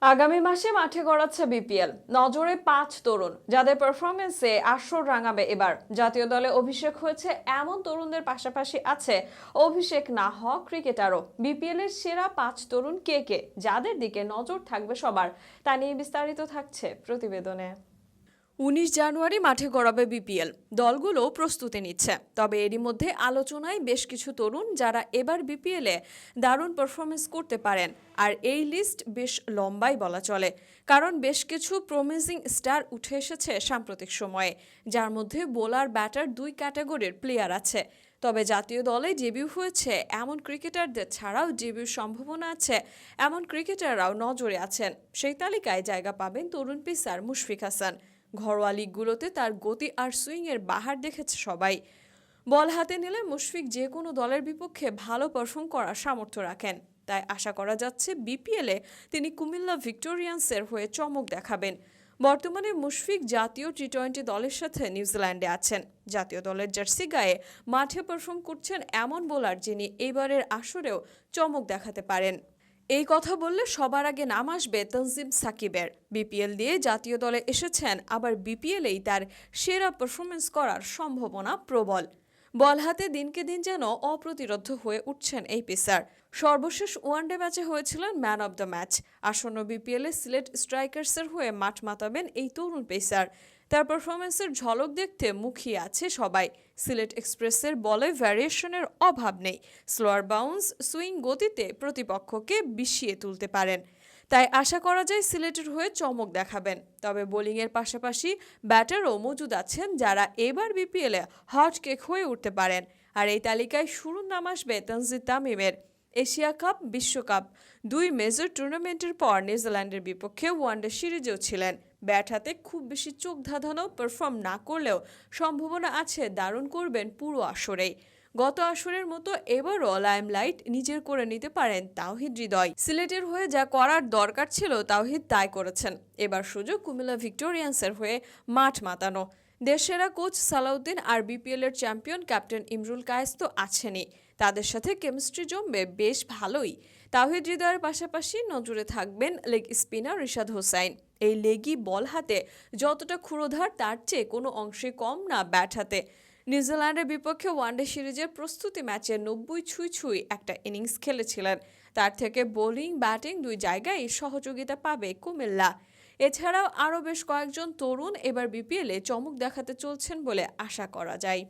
আগামী মাসে মাঠে গড়াচ্ছে বিপিএল। নজরে 5 তরুণ যাদের পারফরমেন্সে আসর রাঙাবে এবার। জাতীয় দলে অভিষেক হয়েছে এমন তরুণদের পাশাপাশি আছে অভিষেক না হওয়া ক্রিকেটারও। বিপিএল এর সেরা 5 তরুণ কে কে, যাদের দিকে নজর থাকবে সবার, তা নিয়ে বিস্তারিত থাকছে প্রতিবেদনে। 19 জানুয়ারি মাঠে গড়াবে বিপিএল। দলগুলো প্রস্তুতি নিচ্ছে, তবে এরই মধ্যে আলোচনায় বেশ কিছু তরুণ যারা এবার বিপিএলে দারুণ পারফরমেন্স করতে পারেন। আর এই লিস্ট বেশ লম্বাই বলা চলে, কারণ বেশ কিছু প্রমিজিং স্টার উঠে এসেছে সাম্প্রতিক সময়ে, যার মধ্যে বোলার ব্যাটার দুই ক্যাটাগরির প্লেয়ার আছে। তবে জাতীয় দলে ডেবিউ হয়েছে এমন ক্রিকেটারদের ছাড়াও ডেবিউর সম্ভাবনা আছে এমন ক্রিকেটাররাও নজরে আছেন। সেই তালিকায় জায়গা পাবেন তরুণ পেসার মুশফিক হাসান। ঘরোয়া লিগগুলোতে তার গতি আর সুইংয়ের বাহার দেখেছে সবাই। বল হাতে নিলে মুশফিক যে কোনো দলের বিপক্ষে ভালো পারফর্ম করার সামর্থ্য রাখেন। তাই আশা করা যাচ্ছে বিপিএলে তিনি কুমিল্লা ভিক্টোরিয়ান্সের হয়ে চমক দেখাবেন। বর্তমানে মুশফিক জাতীয় টি-20 দলের সাথে নিউজিল্যান্ডে আছেন। জাতীয় দলের জার্সি গায়ে মাঠে পারফর্ম করছেন এমন বোলার যিনি এবারের আসরেও চমক দেখাতে পারেন। এই কথা বললে সবার আগে নাম আসবে তানজিম সাকিবের। বিপিএল দিয়ে জাতীয় দলে এসেছেন, আবার বিপিএলেই তার সেরা পারফরমেন্স করার সম্ভাবনা প্রবল। বল হাতে দিনকে দিন যেন অপ্রতিরোধ্য হয়ে উঠছেন এই পেসার। সর্বশেষ ওয়ানডে ম্যাচে হয়েছিলেন ম্যান অব দ্য ম্যাচ। আসন্ন বিপিএলে সিলেট স্ট্রাইকার্সের হয়ে মাঠ মাতাবেন এই তরুণ পেসার। তার পারফরমেন্সের ঝলক দেখতে মুখিয়ে আছে সবাই। সিলেট এক্সপ্রেসের বলে ভ্যারিয়েশনের অভাব নেই। স্লোয়ার বাউন্স সুইং গতিতে প্রতিপক্ষকে বিস্মিয়ে তুলতে পারেন। তাই আশা করা যায় সিলেটের হয়ে চমক দেখাবেন। তবে বোলিংয়ের পাশাপাশি ব্যাটারও মজুদ আছেন যারা এবার বিপিএলে হট কেক হয়ে উঠতে পারেন। আর এই তালিকায় শুরুর নাম আসবে তানজিদ তামিমের। এশিয়া কাপ, বিশ্বকাপ দুই মেজর টুর্নামেন্টের পর নিউজিল্যান্ডের বিপক্ষে ওয়ানডে সিরিজেও ছিলেন। ব্যাট হাতে খুব বেশি চোখ ধাঁধানো পারফর্ম না করলেও সম্ভাবনা আছে দারুণ করবেন পুরো আসরেই। গত আসরের মতো এবারও লাইমলাইট নিজের করে নিতে পারেন তাওহিদ হৃদয়। সিলেটের হয়ে যা করার দরকার ছিল তাওহিদ তাই করেছেন। এবার সুযোগ কুমিল্লা ভিক্টোরিয়ান্সের হয়ে মাঠ মাতানো। দেশসেরা কোচ সালাউদ্দিন আর বিপিএল এর চ্যাম্পিয়ন ক্যাপ্টেন ইমরুল কায়েস তো আছেনই। তাদের সাথে কেমিস্ট্রি জমবে বেশ ভালোই। তাওহিদ হৃদয়ের পাশাপাশি নজরে থাকবেন লেগ স্পিনার রিশাদ হোসাইন। এই লেগই বল হাতে যতটা ক্ষুরোধার তার চেয়ে কোনো অংশে কম না ব্যাট হাতে। নিউজিল্যান্ডের বিপক্ষে ওয়ানডে সিরিজের প্রস্তুতি ম্যাচে 90 ছুঁই একটা ইনিংস খেলেছিলেন। তার থেকে বোলিং ব্যাটিং দুই জায়গায় সহযোগিতা পাবে কুমিল্লা। এছাড়াও আরও বেশ কয়েকজন তরুণ এবার বিপিএলে চমক দেখাতে চলছেন বলে আশা করা যায়।